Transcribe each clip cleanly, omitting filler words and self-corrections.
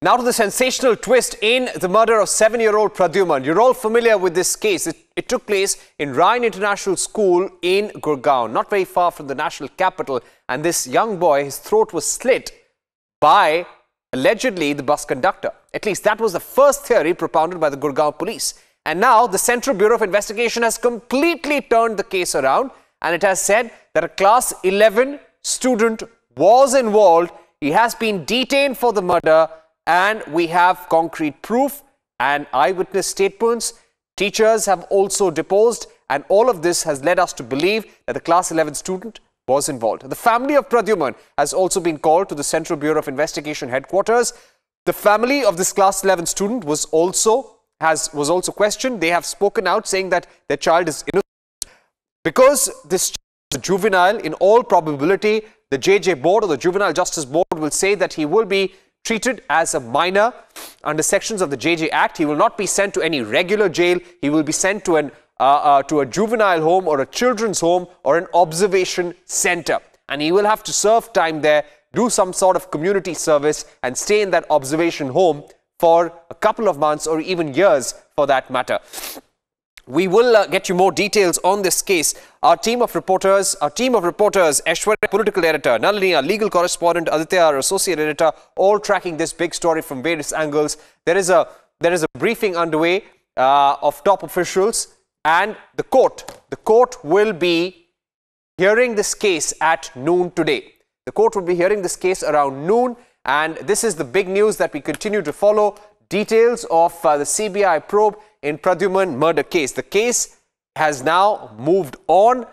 Now to the sensational twist in the murder of 7-year-old Pradyuman. You're all familiar with this case. It took place in Ryan International School in Gurgaon, not very far from the national capital. And this young boy, his throat was slit by, allegedly, the bus conductor. At least that was the first theory propounded by the Gurgaon police. And now the Central Bureau of Investigation has completely turned the case around. And it has said that a class 11 student was involved. He has been detained for the murder. And we have concrete proof and eyewitness statements. Teachers have also deposed, and all of this has led us to believe that the class 11 student was involved. The family of Pradyuman has also been called to the Central Bureau of Investigation headquarters. The family of this class 11 student was also questioned. They have spoken out saying that their child is innocent. Because this child is a juvenile, in all probability, the JJ board or the Juvenile Justice Board will say that he will be treated as a minor under sections of the JJ Act. He will not be sent to any regular jail. He will be sent to a juvenile home or a children's home or an observation center. And he will have to serve time there, do some sort of community service and stay in that observation home for a couple of months or even years for that matter. We will get you more details on this case. Our team of reporters, Aishwarya, political editor, Nalini, our legal correspondent, Aditya, our associate editor, all tracking this big story from various angles. There is a briefing underway of top officials, and the court will be hearing this case at noon today. The court will be hearing this case around noon, and this is the big news that we continue to follow. Details of the CBI probe in Pradyuman murder case. The case has now moved on.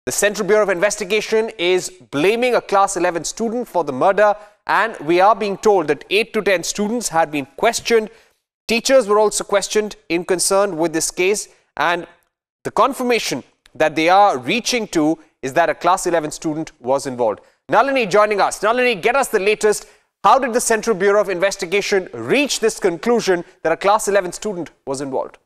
The Central Bureau of Investigation is blaming a class 11 student for the murder, and we are being told that 8 to 10 students had been questioned. Teachers were also questioned in concern with this case, and the confirmation that they are reaching to is that a class 11 student was involved. Nalini joining us. Nalini, get us the latest. How did the Central Bureau of Investigation reach this conclusion that a class 11 student was involved?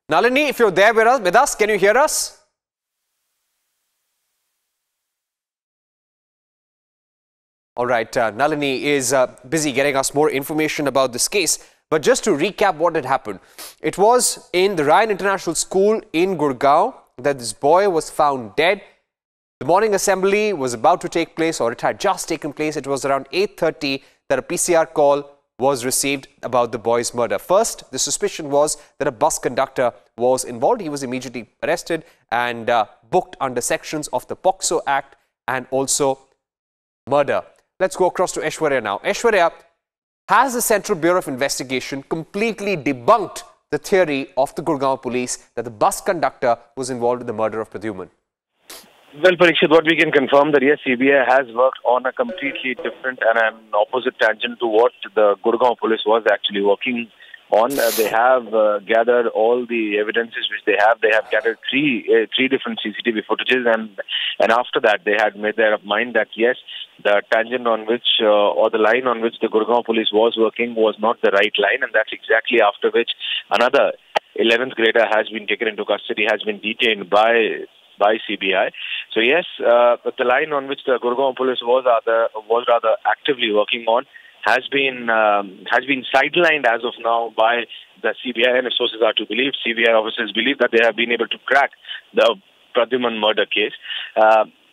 Nalini, if you're there with us, can you hear us? All right, Nalini is busy getting us more information about this case. But just to recap what had happened, it was in the Ryan International School in Gurgaon that this boy was found dead. The morning assembly was about to take place, or it had just taken place. It was around 8:30 that a PCR call was received about the boy's murder. First, the suspicion was that a bus conductor was involved. He was immediately arrested and booked under sections of the POCSO Act and also murder. Let's go across to Aishwarya now. Aishwarya, has the Central Bureau of Investigation completely debunked the theory of the Gurgaon police that the bus conductor was involved in the murder of Pradyuman? Well, Parikshit, what we can confirm that yes, CBI has worked on a completely different and an opposite tangent to what the Gurgaon police was actually working on. They have gathered all the evidences which they have. They have gathered three different CCTV footages, and after that they had made their mind that yes, the tangent on which or the line on which the Gurgaon police was working was not the right line, and that's exactly after which another 11th grader has been taken into custody, has been detained by CBI. So yes, the line on which the Gurgaon police was rather actively working on has been sidelined as of now by the CBI, and if sources are to believe, CBI officers believe that they have been able to crack the Pradyuman murder case.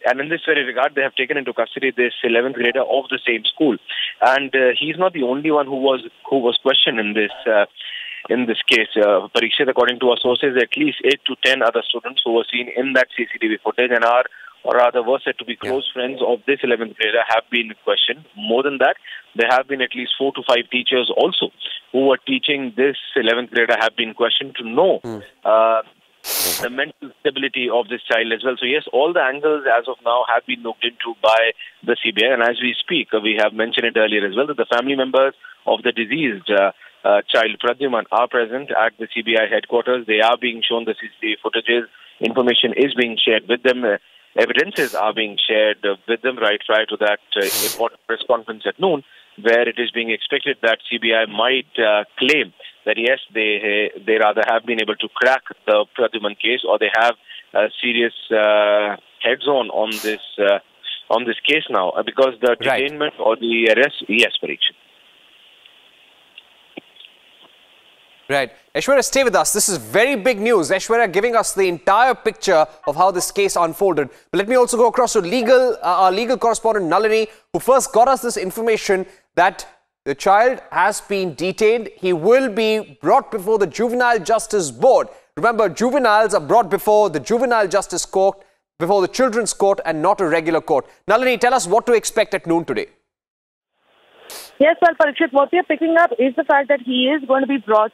And in this very regard, they have taken into custody this 11th grader of the same school, and he's not the only one who was questioned in this case. Parikshit, according to our sources, at least 8 to 10 other students who were seen in that CCTV footage and were said to be close friends of this 11th grader have been questioned. More than that, there have been at least 4 to 5 teachers also who were teaching this 11th grader have been questioned to know the mental stability of this child as well. So yes, all the angles as of now have been looked into by the CBI, and as we speak, we have mentioned it earlier as well that the family members of the deceased child Pradyuman are present at the CBI headquarters. They are being shown the CCTV footages. Information is being shared with them. Evidences are being shared with them right prior to that important press conference at noon, where it is being expected that CBI might claim that yes, they rather have been able to crack the Pradyuman case, or they have serious heads-on this case now, because the detainment or the arrest, yes, Parikshit. Right. Aishwarya, stay with us. This is very big news. Aishwarya giving us the entire picture of how this case unfolded. But let me also go across to our legal correspondent Nalini, who first got us this information that the child has been detained. He will be brought before the Juvenile Justice Board. Remember, juveniles are brought before the Juvenile Justice Court, before the Children's Court, and not a regular court. Nalini, tell us what to expect at noon today. Yes, well, Parikshit, what we are picking up is the fact that he is going to be brought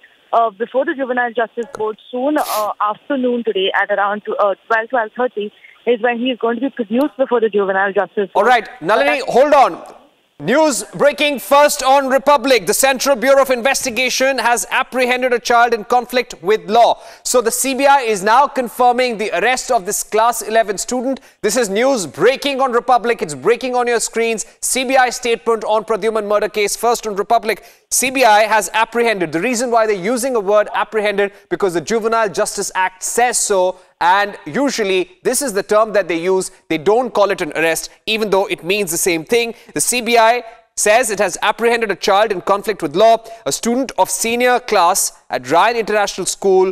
before the Juvenile Justice Board soon afternoon today at around 12:30 is when he is going to be produced before the Juvenile Justice Board. All right, Nalini, hold on. News breaking first on Republic. The Central Bureau of Investigation has apprehended a child in conflict with law. So the CBI is now confirming the arrest of this Class 11 student. This is news breaking on Republic. It's breaking on your screens. CBI statement on Pradyuman murder case. First on Republic. CBI has apprehended. The reason why they're using a word apprehended, because the Juvenile Justice Act says so. And usually, this is the term that they use. They don't call it an arrest, even though it means the same thing. The CBI says it has apprehended a child in conflict with law, a student of senior class at Ryan International School,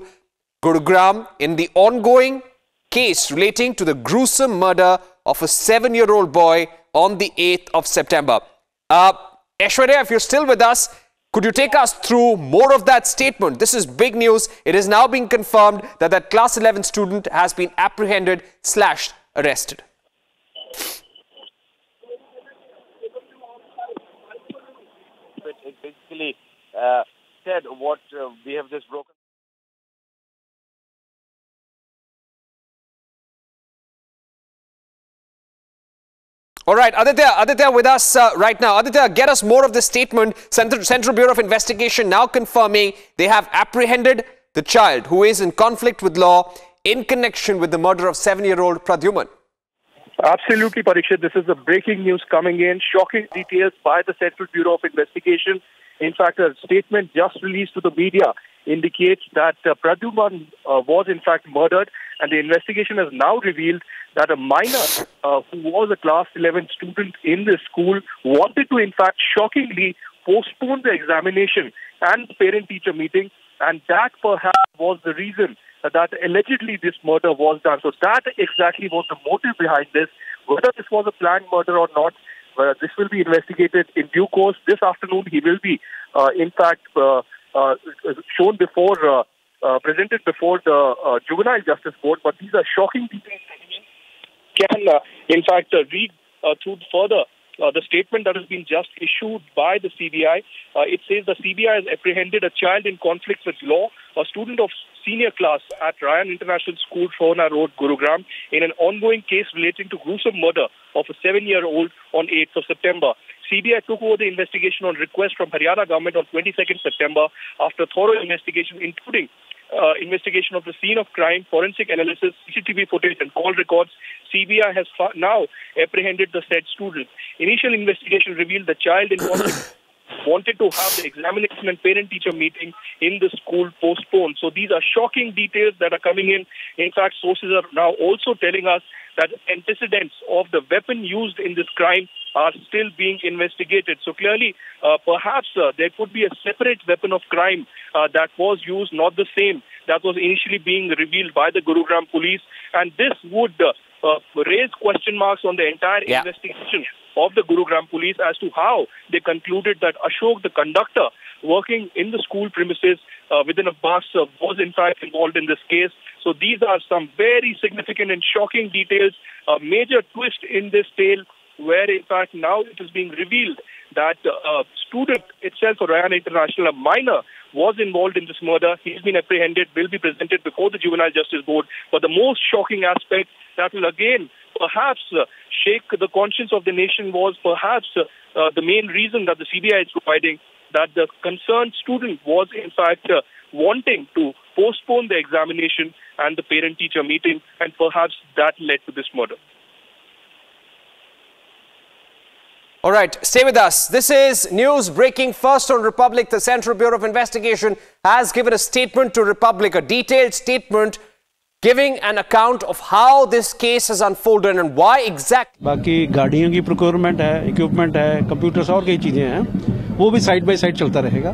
Gurugram, in the ongoing case relating to the gruesome murder of a 7-year-old boy on the 8th of September. Aishwarya, if you're still with us, could you take us through more of that statement? This is big news. It is now being confirmed that that Class 11 student has been apprehended / arrested. It basically said what we have just broken. All right, Aditya with us right now. Aditya, get us more of this statement. Central Bureau of Investigation now confirming they have apprehended the child who is in conflict with law in connection with the murder of 7-year-old Pradyuman. Absolutely, Parikshit. This is the breaking news coming in. Shocking details by the Central Bureau of Investigation. In fact, a statement just released to the media indicates that Pradyuman was in fact murdered, and the investigation has now revealed that a minor who was a Class 11 student in this school wanted to in fact shockingly postpone the examination and parent-teacher meeting, and that perhaps was the reason that allegedly this murder was done. So that exactly was the motive behind this. Whether this was a planned murder or not, this will be investigated in due course. This afternoon he will be in fact shown before, presented before the Juvenile Justice Board. But these are shocking details. Can in fact read through further the statement that has been just issued by the CBI. It says the CBI has apprehended a child in conflict with law, a student of senior class at Ryan International School, Shona Road, Gurugram, in an ongoing case relating to gruesome murder of a 7-year-old on 8th of September. CBI took over the investigation on request from Haryana government on 22nd September after thorough investigation, including investigation of the scene of crime, forensic analysis, CCTV footage and call records. CBI has now apprehended the said student. Initial investigation revealed the child in conflict wanted to have the examination and parent-teacher meeting in the school postponed. So these are shocking details that are coming in. In fact, sources are now also telling us that antecedents of the weapon used in this crime are still being investigated. So clearly, perhaps there could be a separate weapon of crime that was used, not the same that was initially being revealed by the Gurugram police. And this would raise question marks on the entire investigation of the Gurugram police as to how they concluded that Ashok, the conductor working in the school premises within a bus, was in fact involved in this case. So these are some very significant and shocking details, a major twist in this tale, where in fact now it is being revealed that a student itself, Ryan International, a minor, was involved in this murder. He's been apprehended, will be presented before the Juvenile Justice Board. But the most shocking aspect that will again perhaps shake the conscience of the nation was perhaps the main reason that the CBI is providing, that the concerned student was in fact wanting to postpone the examination and the parent-teacher meeting, and perhaps that led to this murder. All right, stay with us. This is news breaking first on Republic. The Central Bureau of Investigation has given a statement to Republic, a detailed statement giving an account of how this case has unfolded and why exactly. बाकी गाड़ियों की procurement है, equipment है, computers और कई चीज़ें हैं, वो भी साइड बाय साइड चलता रहेगा।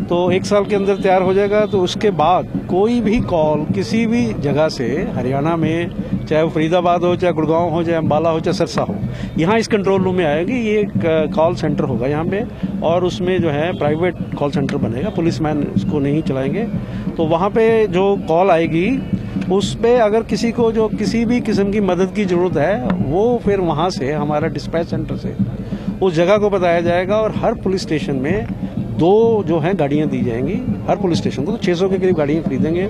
तो 1 साल के अंदर तैयार हो जाएगा। तो उसके बाद कोई भी कॉल किसी भी जगह से हरियाणा में, चाहे वो फरीदाबाद हो, चाहे गुड़गांव हो, चाहे अम्बाला हो, चाहे सरसा हो, यहाँ इस कंट्रोल रूम में आएगी। ये एक कॉल सेंटर होगा यहाँ पे, और उसमें जो है प्राइवेट कॉल सेंटर बनेगा, पुलिसमैन इसको नहीं चलाएंगे। तो वहाँ पे जो कॉल आएगी उस पर अगर किसी को जो किसी भी किस्म की मदद की ज़रूरत है, वो फिर वहाँ से हमारा डिस्पैच सेंटर से उस जगह को बताया जाएगा। और हर पुलिस स्टेशन में 2 जो हैं गाड़ियाँ दी जाएंगी, हर पुलिस स्टेशन को। तो 600 के करीब गाड़ियाँ खरीदेंगे,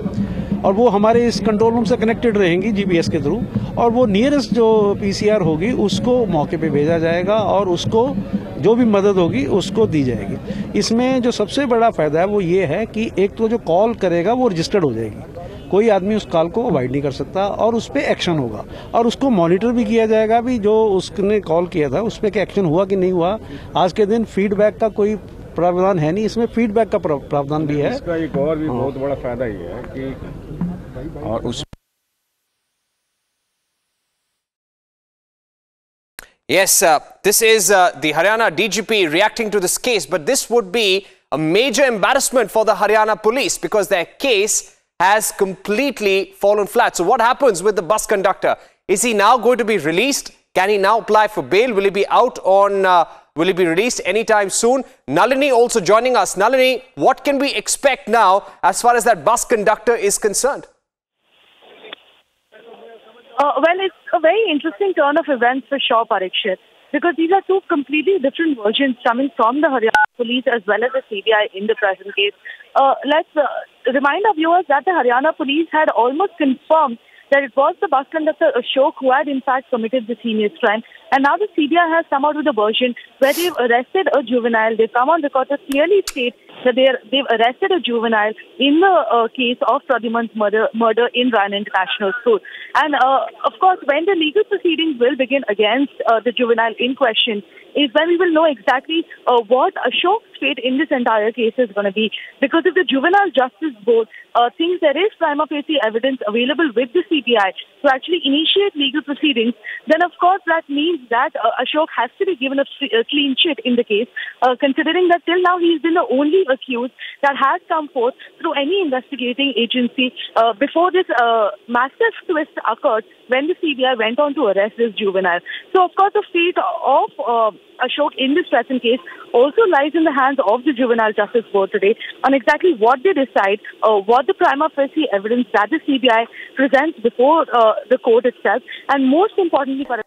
और वो हमारे इस कंट्रोल रूम से कनेक्टेड रहेंगी जीपीएस के थ्रू, और वो नियरेस्ट जो पीसीआर होगी उसको मौके पे भेजा जाएगा, और उसको जो भी मदद होगी उसको दी जाएगी। इसमें जो सबसे बड़ा फ़ायदा है वो ये है कि एक तो जो कॉल करेगा वो रजिस्टर्ड हो जाएगी, कोई आदमी उस कॉल को अवॉइड नहीं कर सकता, और उस पर एक्शन होगा, और उसको मॉनिटर भी किया जाएगा भी जो उसने कॉल किया था उस पर क्या एक्शन हुआ कि नहीं हुआ। आज के दिन फीडबैक का कोई प्रावधान है नहीं, इसमें फीडबैक का प्रावधान भी है। इसका एक और भी बहुत बड़ा फायदा ये है कि और उस Yes, this is the Haryana DGP reacting to this case, but this would be a major embarrassment for the Haryana police because their case has completely fallen flat. So what happens with the bus conductor? Is he now going to be released? Can he now apply for bail? Will he be out on, will he be released anytime soon? Nalini also joining us. Nalini, what can we expect now as far as that bus conductor is concerned? Well, it's a very interesting turn of events for sure, Parikshit, because these are 2 completely different versions coming from the Haryana police as well as the CBI in the present case. Let's remind our viewers that the Haryana police had almost confirmed that it was the bus conductor Ashok who had in fact committed this heinous crime. And now the CBI has come out with a version where they've arrested a juvenile. They've come on record to clearly state that they've arrested a juvenile in the case of Pradyuman's murder in Ryan International School. And of course, when the legal proceedings will begin against the juvenile in question is when we will know exactly what Ashok's fate in this entire case is going to be. Because if the Juvenile Justice Board thinks there is prima facie evidence available with the CBI to actually initiate legal proceedings, then of course that means that Ashok has to be given a clean sheet in the case, considering that till now he's been the only accused that has come forth through any investigating agency before this massive twist occurred when the CBI went on to arrest this juvenile. So of course the fate of Ashok in this present case also lies in the hands of the Juvenile Justice Board today on exactly what they decide, what the prima facie evidence that the CBI presents before the court itself, and most importantly for us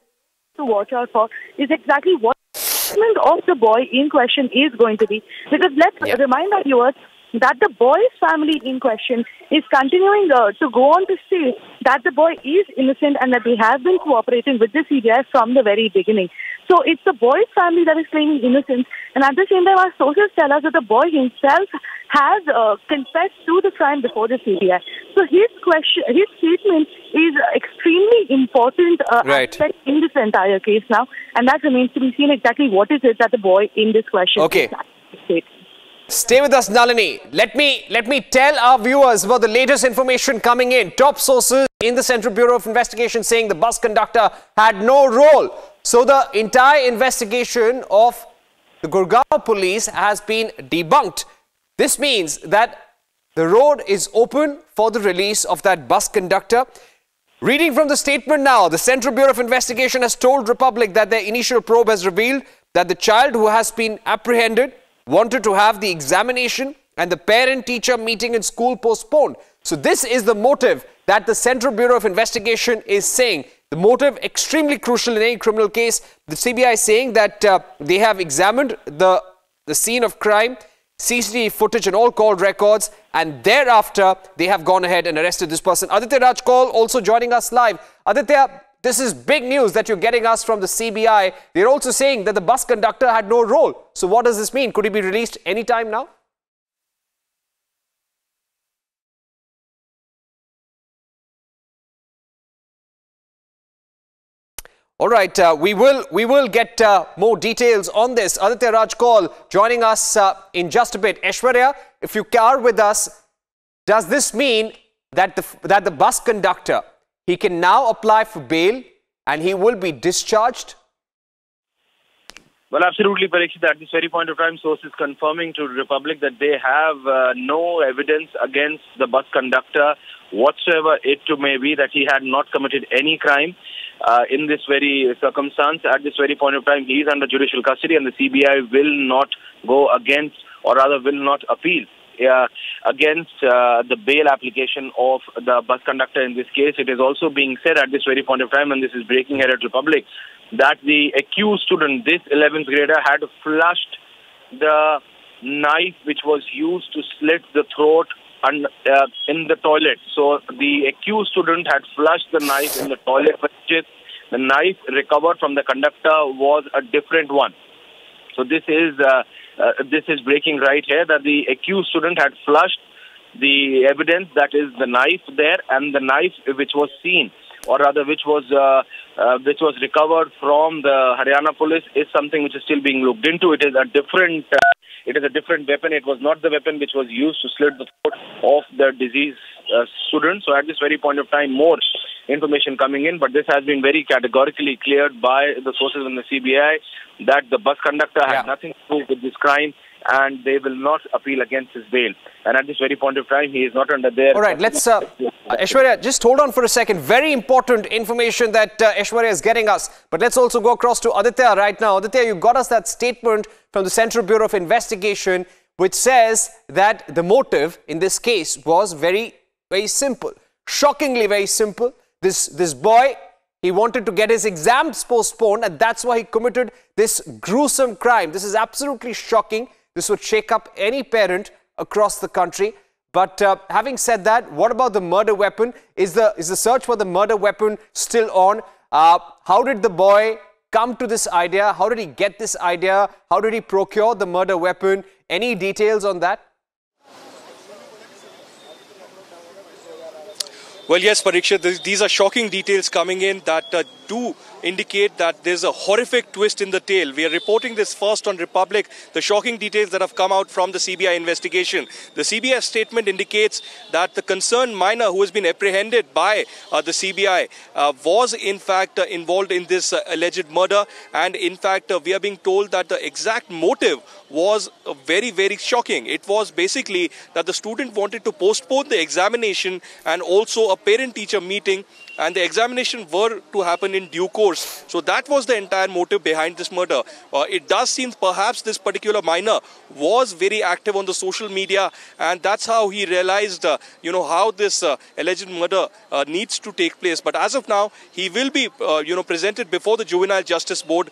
to watch out for is exactly what the treatment of the boy in question is going to be. Because let's remind our viewers that the boy's family in question is continuing to go on to say that the boy is innocent and that they have been cooperating with the CBI from the very beginning. So it's the boy's family that is claiming innocence, and at the same time our sources tell us that the boy himself has confessed to the crime before the CBI. So his statement is extremely important aspect in this entire case now, and that remains to be seen exactly what is it that the boy in this question is. Stay with us, Nalini. Let me tell our viewers about the latest information coming in. Top sources in the Central Bureau of Investigation saying the bus conductor had no role. So the entire investigation of the Gurgaon police has been debunked. This means that the road is open for the release of that bus conductor. Reading from the statement now, the Central Bureau of Investigation has told Republic that their initial probe has revealed that the child who has been apprehended wanted to have the examination and the parent-teacher meeting in school postponed. So this is the motive that the Central Bureau of Investigation is saying. The motive extremely crucial in any criminal case. The CBI is saying that they have examined the scene of crime, CCTV footage and all call records, and thereafter they have gone ahead and arrested this person. Aditya Raj Kaul also joining us live. Aditya, this is big news that you're getting us from the CBI. They're also saying that the bus conductor had no role. So what does this mean? Could he be released anytime now? All right, we will get more details on this. Aditya Raj Kaul joining us in just a bit. Aishwarya, if you are with us, does this mean that the bus conductor, he can now apply for bail and he will be discharged? Well, absolutely, Parikshit. At this very point of time, sources confirming to Republic that they have no evidence against the bus conductor whatsoever it may be, that he had not committed any crime. In this very circumstance, at this very point of time, he is under judicial custody and the CBI will not go against, or rather will not appeal against the bail application of the bus conductor in this case. It is also being said at this very point of time, and this is breaking here at Republic, that the accused student, this 11th grader, had flushed the knife which was used to slit the throat and in the toilet. So the accused student had flushed the knife in the toilet. The knife recovered from the conductor was a different one. So this is breaking right here, that the accused student had flushed the evidence, that is the knife there, and the knife which was seen, or rather which was recovered from the Haryana police, is something which is still being looked into. It is a different weapon. It was not the weapon which was used to slit the throat of the deceased student. So at this very point of time, more information coming in, but this has been very categorically cleared by the sources in the CBI that the bus conductor had nothing to do with this crime, and they will not appeal against his bail. And at this very point of time, he is not under their... All right, let's... Aishwarya, just hold on for a second. Very important information that Aishwarya is getting us. But let's also go across to Aditya right now. Aditya, you got us that statement from the Central Bureau of Investigation, which says that the motive in this case was very, very simple. Shockingly very simple. This boy, he wanted to get his exams postponed, and that's why he committed this gruesome crime. This is absolutely shocking. This would shake up any parent across the country. But having said that, what about the murder weapon? Is the search for the murder weapon still on? How did the boy come to this idea? How did he get this idea? How did he procure the murder weapon? Any details on that? Well, yes, Parikshit, these are shocking details coming in that do indicate that there's a horrific twist in the tale. We are reporting this first on Republic, the shocking details that have come out from the CBI investigation. The CBI statement indicates that the concerned minor who has been apprehended by the CBI was in fact involved in this alleged murder. And in fact, we are being told that the exact motive was very, very shocking. It was basically that the student wanted to postpone the examination and also a parent-teacher meeting, and the examination were to happen in due course. So that was the entire motive behind this murder. It does seem perhaps this particular minor was very active on the social media, and that's how he realized, how this alleged murder needs to take place. But as of now, he will be, presented before the Juvenile Justice Board.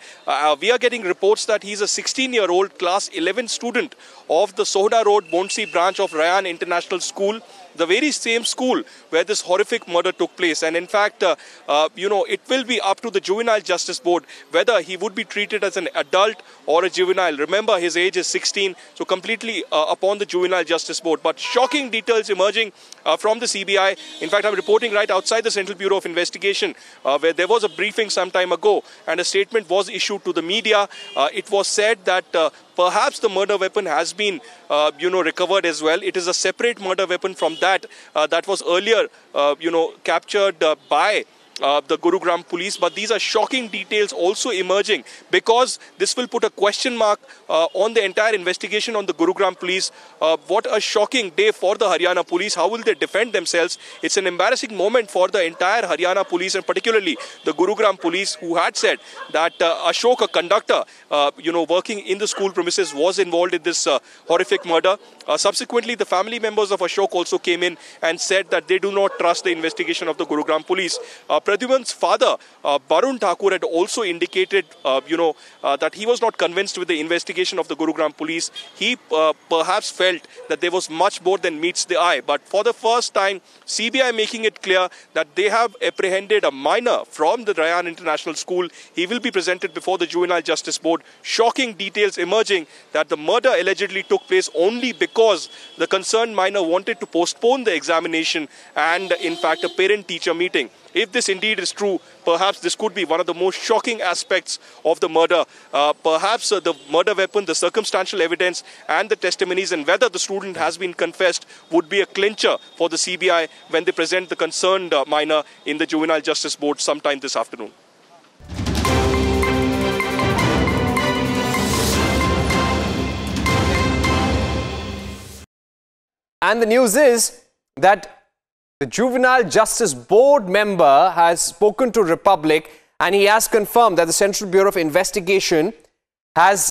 We are getting reports that he's a 16-year-old class 11 student of the Sohna Road, Bonsi branch of Rayan International School, the very same school where this horrific murder took place. And in fact, it will be up to the Juvenile Justice Board whether he would be treated as an adult or a juvenile. Remember, his age is 16, so completely upon the Juvenile Justice Board. But shocking details emerging from the CBI. In fact, I'm reporting right outside the Central Bureau of Investigation, where there was a briefing some time ago and a statement was issued to the media. It was said that perhaps the murder weapon has been, recovered as well. It is a separate murder weapon from that was earlier, captured by the Gurugram police. But these are shocking details also emerging, because this will put a question mark on the entire investigation on the Gurugram police. What a shocking day for the Haryana police. How will they defend themselves? It's an embarrassing moment for the entire Haryana police, and particularly the Gurugram police, who had said that Ashok, a conductor, working in the school premises, was involved in this horrific murder. Subsequently, the family members of Ashok also came in and said that they do not trust the investigation of the Gurugram police. Pradyuman's father, Barun Thakur, had also indicated, that he was not convinced with the investigation of the Gurugram police. He perhaps felt that there was much more than meets the eye. But for the first time, CBI making it clear that they have apprehended a minor from the Rayan International School. He will be presented before the Juvenile Justice Board. Shocking details emerging that the murder allegedly took place only because the concerned minor wanted to postpone the examination and, in fact, a parent-teacher meeting. if this indeed is true, perhaps this could be one of the most shocking aspects of the murder. Perhaps the murder weapon, the circumstantial evidence and the testimonies and whether the student has been confessed would be a clincher for the CBI when they present the concerned minor in the Juvenile Justice Board sometime this afternoon. And the news is that the Juvenile Justice Board member has spoken to Republic and he has confirmed that the Central Bureau of Investigation has